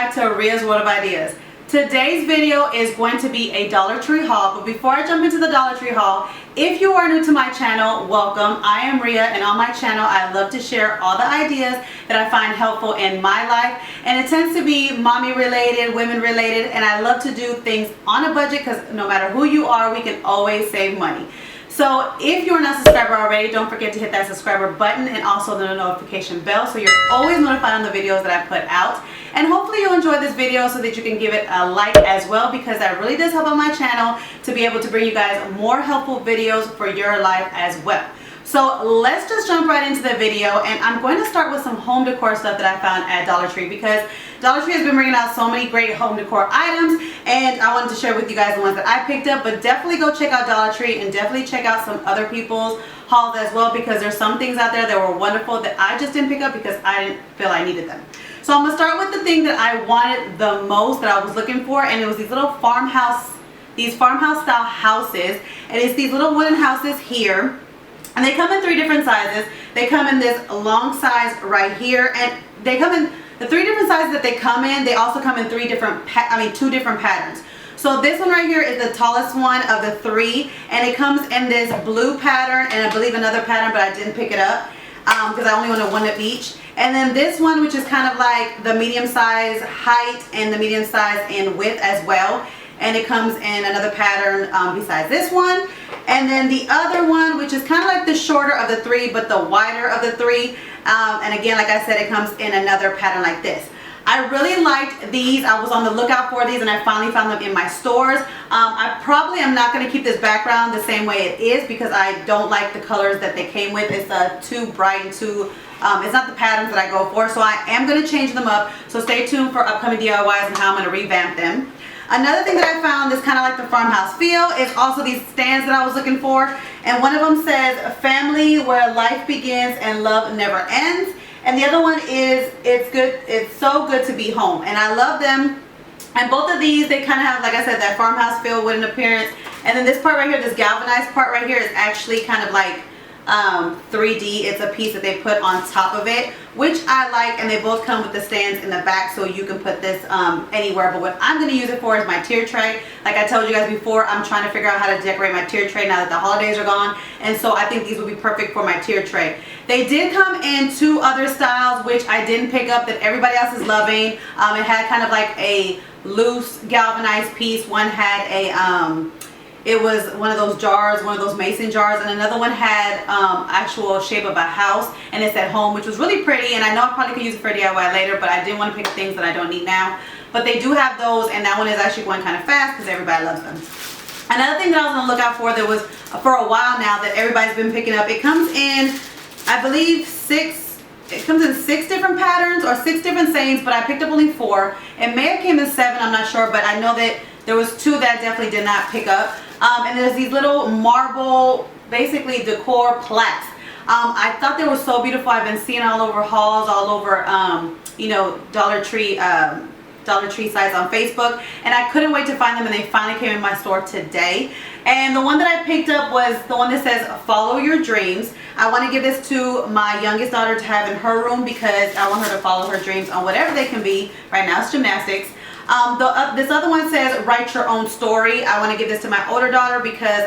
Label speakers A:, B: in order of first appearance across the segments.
A: back to RIA'S World of Ideas. Today's video is going to be a Dollar Tree haul, but before I jump into the Dollar Tree haul, if you are new to my channel, welcome. I am Ria, and on my channel I love to share all the ideas that I find helpful in my life, and it tends to be mommy related, women related, and I love to do things on a budget because no matter who you are, we can always save money. So if you're not a subscriber already, don't forget to hit that subscriber button and also the notification bell so you're always notified on the videos that I put out. And hopefully you'll enjoy this video so that you can give it a like as well, because that really does help on my channel to be able to bring you guys more helpful videos for your life as well. So let's just jump right into the video, and I'm going to start with some home decor stuff that I found at Dollar Tree, because Dollar Tree has been bringing out so many great home decor items, and I wanted to share with you guys the ones that I picked up. But definitely go check out Dollar Tree and definitely check out some other people's hauls as well, because there's some things out there that were wonderful that I just didn't pick up because I didn't feel I needed them. So I'm going to start with the thing that I wanted the most, that I was looking for, and it was these little farmhouse style houses, and it's these little wooden houses here. And they come in 3 different sizes. They come in this long size right here, and they come in the 3 different sizes that they come in. They also come in 2 different patterns. So this one right here is the tallest one of the 3, and it comes in this blue pattern and I believe another pattern, but I didn't pick it up because I only wanted 1 of each. And then this one, which is kind of like the medium size height and the medium size in width as well. And it comes in another pattern besides this one. And then the other one, which is kind of like the shorter of the 3 but the wider of the 3, and again, like I said, it comes in another pattern like this. I really liked these. I was on the lookout for these, and I finally found them in my stores. I probably am not going to keep this background the same way it is because I don't like the colors that they came with. It's too bright and too it's not the patterns that I go for, so I am going to change them up. So stay tuned for upcoming DIYs and how I'm going to revamp them. Another thing that I found is kind of like the farmhouse feel is also these stands that I was looking for, and one of them says family where life begins and love never ends, and the other one is it's so good to be home, and I love them. And both of these, they kind of have, like I said, that farmhouse feel, wooden appearance. And then this part right here, this galvanized part right here, is actually kind of like 3D. It's a piece that they put on top of it, which I like, and they both come with the stands in the back, so you can put this anywhere. But what I'm going to use it for is my tier tray. Like I told you guys before, I'm trying to figure out how to decorate my tier tray now that the holidays are gone, and so I think these would be perfect for my tier tray. They did come in 2 other styles, which I didn't pick up, that everybody else is loving. It had kind of like a loose galvanized piece. One had a it was one of those jars, one of those mason jars, and another one had actual shape of a house, and it said home, which was really pretty. And I know I probably could use it for DIY later, but I didn't want to pick things that I don't need now. But they do have those, and that one is actually going kind of fast because everybody loves them. Another thing that I was on the lookout for, that was for a while now that everybody's been picking up, it comes in, I believe, 6 different patterns or 6 different sayings, but I picked up only 4. It may have came in 7, I'm not sure, but I know that there was 2 that I definitely did not pick up. And there's these little marble, basically decor plaques. I thought they were so beautiful. I've been seeing all over hauls, all over, you know, Dollar Tree sites on Facebook, and I couldn't wait to find them, and they finally came in my store today. And the one that I picked up was the one that says follow your dreams. I want to give this to my youngest daughter to have in her room because I want her to follow her dreams on whatever they can be. Right now it's gymnastics. This other one says write your own story. I want to give this to my older daughter because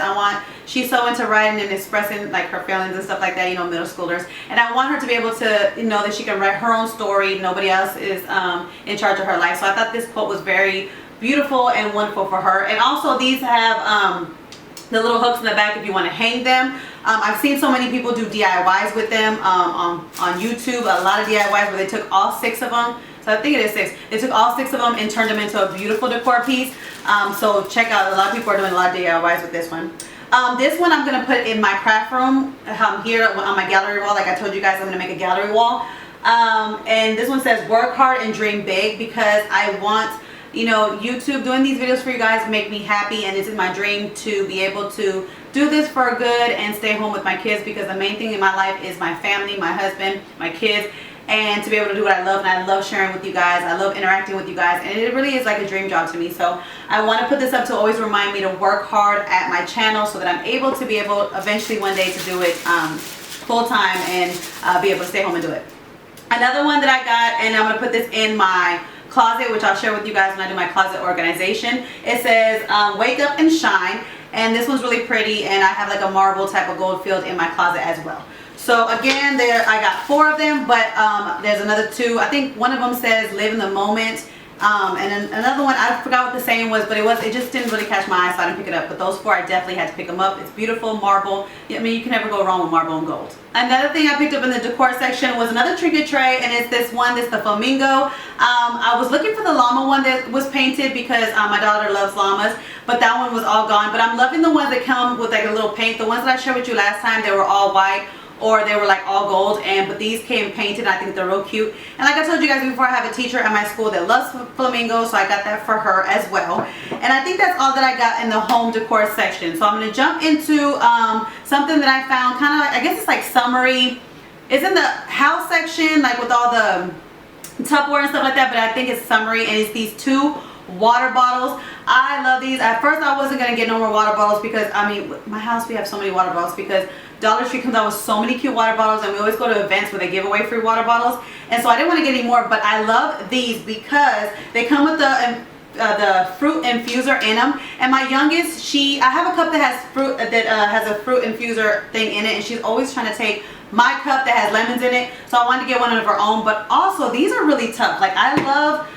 A: she's so into writing and expressing like her feelings and stuff like that, you know, middle schoolers, and I want her to be able to know that she can write her own story. Nobody else is in charge of her life. So I thought this quote was very beautiful and wonderful for her. And also these have the little hooks in the back if you want to hang them. I've seen so many people do DIYs with them on YouTube, a lot of DIYs where they took all 6 of them. So I think it is 6. They took all 6 of them and turned them into a beautiful decor piece. So check out, a lot of people are doing a lot of DIYs with this one. This one I'm going to put in my craft room here on my gallery wall. Like I told you guys, I'm going to make a gallery wall. And this one says work hard and dream big, because I want, you know, YouTube, doing these videos for you guys make me happy, and this is my dream to be able to do this for good and stay home with my kids, because the main thing in my life is my family, my husband, my kids, and to be able to do what I love. And I love sharing with you guys. I love interacting with you guys, and it really is like a dream job to me. So I want to put this up to always remind me to work hard at my channel so that I'm able to be able eventually one day to do it full time and be able to stay home and do it. Another one that I got, and I'm going to put this in my closet, which I'll share with you guys when I do my closet organization. It says wake up and shine, and this one's really pretty, and I have like a marble type of gold field in my closet as well. So again, there I got 4 of them, but there's another 2. I think one of them says live in the moment. And then another one, I forgot what the saying was, but it just didn't really catch my eye, so I didn't pick it up. But those 4, I definitely had to pick them up. It's beautiful marble. I mean, you can never go wrong with marble and gold. Another thing I picked up in the decor section was another trinket tray, and it's this one. This is the flamingo. I was looking for the llama one that was painted because my daughter loves llamas, but that one was all gone. But I'm loving the ones that come with like a little paint. The ones that I shared with you last time, they were all white, or they were like all gold, but these came painted. I think they're real cute. And like I told you guys before, I have a teacher at my school that loves flamingos, so I got that for her as well. And I think that's all that I got in the home decor section. So I'm going to jump into something that I found kind of, I guess it's like summery. It's in the house section, like with all the Tupperware and stuff like that, but I think it's summery, and it's these 2 water bottles. I love these. At first I wasn't going to get no more water bottles because, I mean, my house we have so many water bottles because Dollar Tree comes out with so many cute water bottles, and we always go to events where they give away free water bottles, and so I didn't want to get any more, but I love these because they come with the fruit infuser in them. And my youngest, I have a cup that has fruit, that has a fruit infuser thing in it, and she's always trying to take my cup that has lemons in it, so I wanted to get one of her own. But also these are really tough. Like I love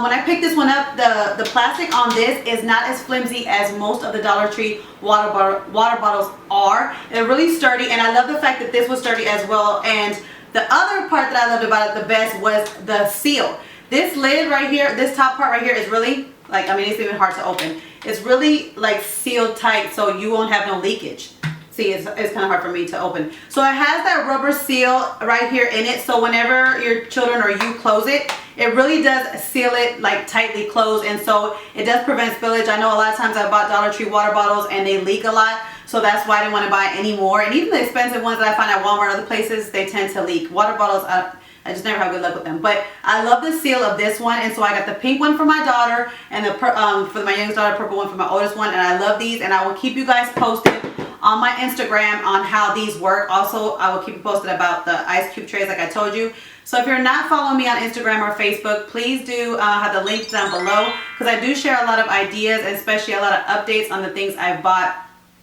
A: when I picked this one up, the plastic on this is not as flimsy as most of the Dollar Tree water bottles are. They're really sturdy, and I love the fact that this was sturdy as well. And the other part that I loved about it the best was the seal. This lid right here, this top part right here is really, like, I mean, it's even hard to open. It's really like sealed tight, so you won't have no leakage. See, it's kind of hard for me to open. So it has that rubber seal right here in it, so whenever your children or you close it, it really does seal it like tightly closed, and so it does prevent spillage. I know a lot of times I bought Dollar Tree water bottles and they leak a lot, so that's why I didn't want to buy any more. And even the expensive ones that I find at Walmart and other places, they tend to leak. Water bottles, I just never have good luck with them. But I love the seal of this one, and so I got the pink one for my daughter, and the for my youngest daughter, purple one for my oldest one. And I love these, and I will keep you guys posted on my Instagram on how these work. Also, I will keep you posted about the ice cube trays like I told you. So if you're not following me on Instagram or Facebook, please do have the links down below, because I do share a lot of ideas, and especially a lot of updates on the things I've bought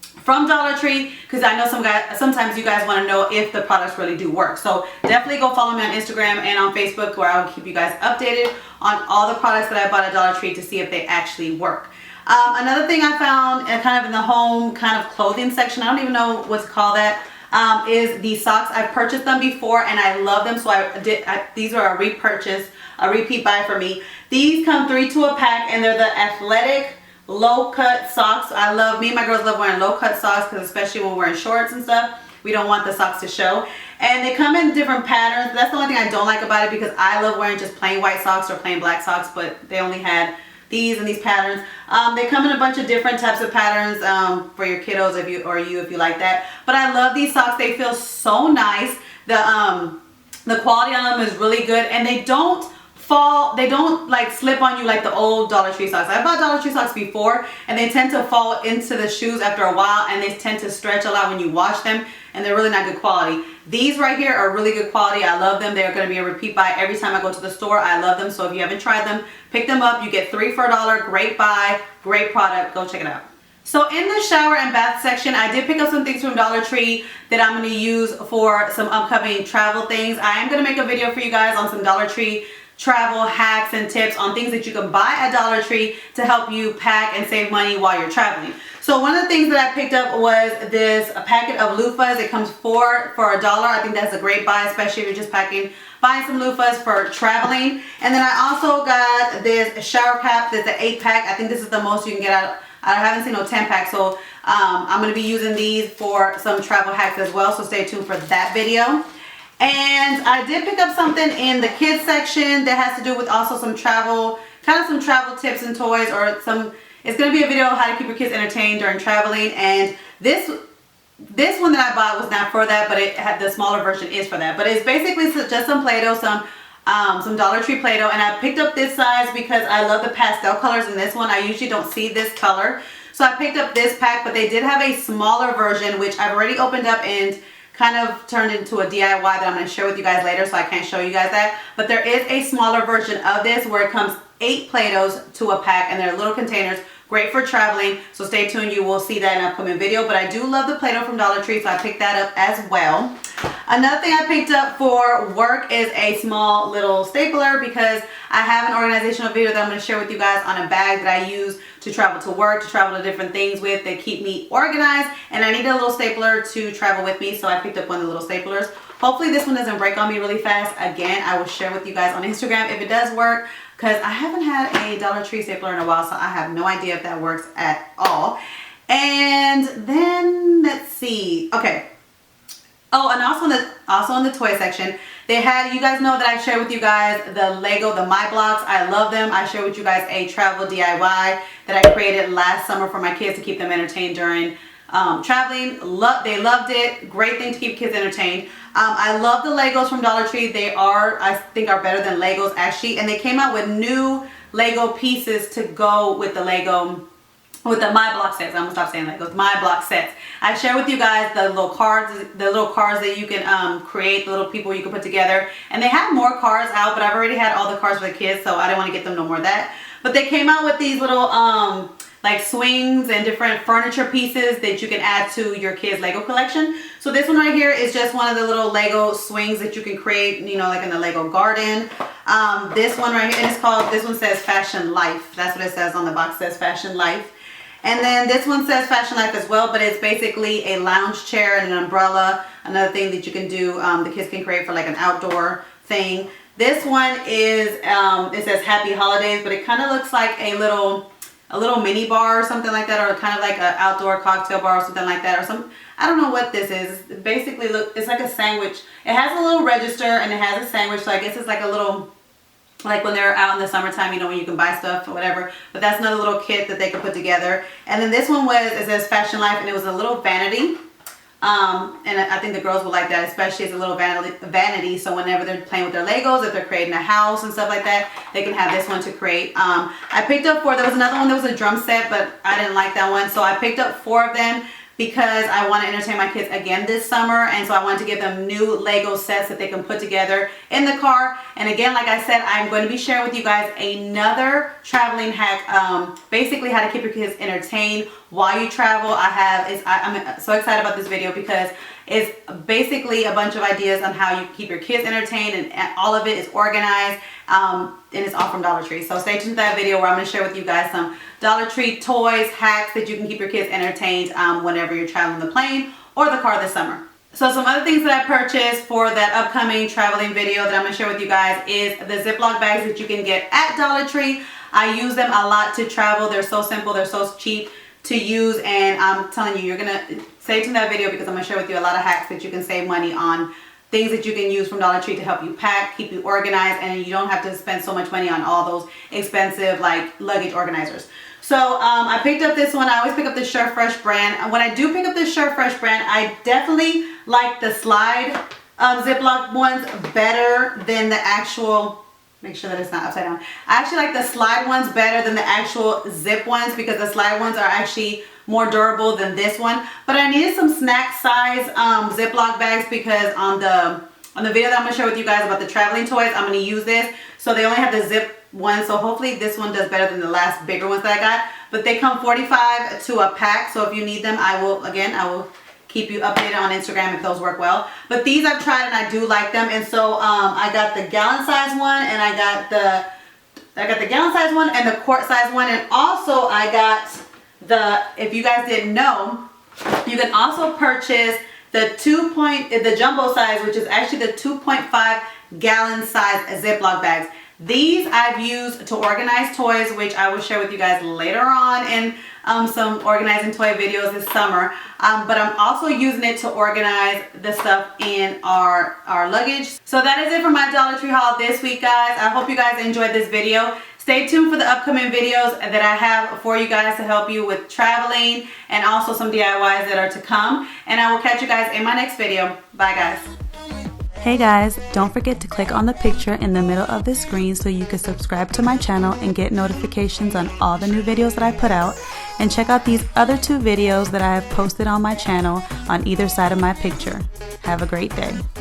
A: from Dollar Tree, because I know sometimes you guys want to know if the products really do work. So definitely go follow me on Instagram and on Facebook, where I will keep you guys updated on all the products that I bought at Dollar Tree to see if they actually work. Another thing I found kind of in the home kind of clothing section, I don't even know what to call that, is these socks. I've purchased them before and I love them, so these are a repurchase, a repeat buy for me. These come 3 to a pack, and they're the athletic low cut socks. Me and my girls love wearing low cut socks, because especially when we're wearing shorts and stuff, we don't want the socks to show. And they come in different patterns. That's the only thing I don't like about it, because I love wearing just plain white socks or plain black socks, but they only had these and these patterns. They come in a bunch of different types of patterns for your kiddos if you like that. But I love these socks. They feel so nice. The quality on them is really good, and they don't fall, they don't like slip on you like the old Dollar Tree socks. I bought Dollar Tree socks before, and they tend to fall into the shoes after a while, and they tend to stretch a lot when you wash them, and they're really not good quality. These right here are really good quality. I love them. They're going to be a repeat buy every time I go to the store. I love them. So if you haven't tried them, pick them up. You get 3 for $1. Great buy, great product. Go check it out. So in the shower and bath section, I did pick up some things from Dollar Tree that I'm going to use for some upcoming travel things. I am going to make a video for you guys on some Dollar Tree travel hacks and tips on things that you can buy at Dollar Tree to help you pack and save money while you're traveling. So one of the things that I picked up was this packet of loofahs. It comes for $1. I think that's a great buy, especially if you're just buying some loofahs for traveling. And then I also got this shower cap that's an 8-pack. I think this is the most you can get out. I haven't seen no 10-pack, so I'm going to be using these for some travel hacks as well, so stay tuned for that video. And I did pick up something in the kids section that has to do with also some travel, kind of some travel tips and toys, or some, it's going to be a video on how to keep your kids entertained during traveling. And this one that I bought was not for that, but it had, the smaller version is for that. But it's basically just some Play-Doh, some Dollar Tree Play-Doh, and I picked up this size because I love the pastel colors in this one. I usually don't see this color, so I picked up this pack, but they did have a smaller version, which I've already opened up, and kind of turned into a DIY that I'm going to share with you guys later, so I can't show you guys that. But there is a smaller version of this where it comes 8 Play-Dohs to a pack, and they're little containers, great for traveling. So stay tuned, you will see that in an upcoming video. But I do love the Play-Doh from Dollar Tree, so I picked that up as well. Another thing I picked up for work is a small little stapler, because I have an organizational video that I'm going to share with you guys on a bag that I use to travel to work, to travel to different things with, that keep me organized, and I need a little stapler to travel with me, so I picked up one of the little staplers. Hopefully this one doesn't break on me really fast. Again, I will share with you guys on Instagram if it does work, because I haven't had a Dollar Tree stapler in a while, so I have no idea if that works at all. And then let's see. Okay. Oh, and also in the toy section, they had, you guys know that I shared with you guys the Lego, the My Blocks. I love them. I shared with you guys a travel DIY that I created last summer for my kids to keep them entertained during traveling. They loved it. Great thing to keep kids entertained. I love the Legos from Dollar Tree. They are, I think, are better than Legos actually, and they came out with new Lego pieces to go with the Lego, with the My Block sets. I'm gonna stop saying Legos. My Block sets. I share with you guys the little cards that you can create, the little people you can put together, and they have more cards out, but I've already had all the cards for the kids, so I didn't want to get them no more of that. But they came out with these little like swings and different furniture pieces that you can add to your kids' Lego collection. So this one right here is just one of the little Lego swings that you can create, you know, like in the Lego garden. This one right here, and it's called, this one says Fashion Life. That's what it says on the box, says Fashion Life. And then this one says Fashion Life as well, but it's basically a lounge chair and an umbrella, another thing that you can do, the kids can create for like an outdoor thing. This one is, it says Happy Holidays, but it kind of looks like a little mini bar or something like that, or kind of like an outdoor cocktail bar or something like that, or some, I don't know what this is. It basically, look, it's like a sandwich. It has a little register and it has a sandwich, so I guess it's like a little, like when they're out in the summertime, you know, when you can buy stuff or whatever. But that's another little kit that they can put together. And then this one was, it says Fashion Life, and it was a little vanity. And I think the girls will like that, especially as a little vanity. So whenever they're playing with their Legos, if they're creating a house and stuff like that, they can have this one to create. I picked up 4. There was another one that was a drum set, but I didn't like that one. So I picked up 4 of them because I want to entertain my kids again this summer, and so I wanted to give them new Lego sets that they can put together in the car. And again, like I said, I'm going to be sharing with you guys another traveling hack, basically how to keep your kids entertained while you travel. I'm so excited about this video because it's basically a bunch of ideas on how you keep your kids entertained, and all of it is organized, and it's all from Dollar Tree. So stay tuned to that video where I'm going to share with you guys some Dollar Tree toys, hacks that you can keep your kids entertained whenever you're traveling the plane or the car this summer. So some other things that I purchased for that upcoming traveling video that I'm going to share with you guys is the Ziploc bags that you can get at Dollar Tree. I use them a lot to travel. They're so simple, they're so cheap to use, and I'm telling you, you're going to stay tuned to that video because I'm going to share with you a lot of hacks that you can save money on, things that you can use from Dollar Tree to help you pack, keep you organized, and you don't have to spend so much money on all those expensive like luggage organizers. So I picked up this one. I always pick up the Surefresh brand. And when I do pick up this Surefresh brand, I definitely like the slide Ziploc ones better than the actual, make sure that it's not upside down. I actually like the slide ones better than the actual zip ones because the slide ones are actually more durable than this one. But I needed some snack size Ziploc bags because on the video that I'm going to share with you guys about the traveling toys, I'm going to use this. So they only have the zip one, so hopefully this one does better than the last bigger ones that I got. But they come 45 to a pack, so if you need them, I will keep you updated on Instagram if those work well. But these I've tried and I do like them, and so I got the gallon size one, and I got the gallon size one and the quart size one, and also I got the, if you guys didn't know, you can also purchase the the jumbo size, which is actually the 2.5 gallon size Ziploc bags. These I've used to organize toys, which I will share with you guys later on in some organizing toy videos this summer. But I'm also using it to organize the stuff in our luggage. So that is it for my Dollar Tree haul this week, guys. I hope you guys enjoyed this video. Stay tuned for the upcoming videos that I have for you guys to help you with traveling, and also some DIYs that are to come. And I will catch you guys in my next video. Bye, guys.
B: Hey guys, don't forget to click on the picture in the middle of the screen so you can subscribe to my channel and get notifications on all the new videos that I put out. And check out these other 2 videos that I have posted on my channel on either side of my picture. Have a great day.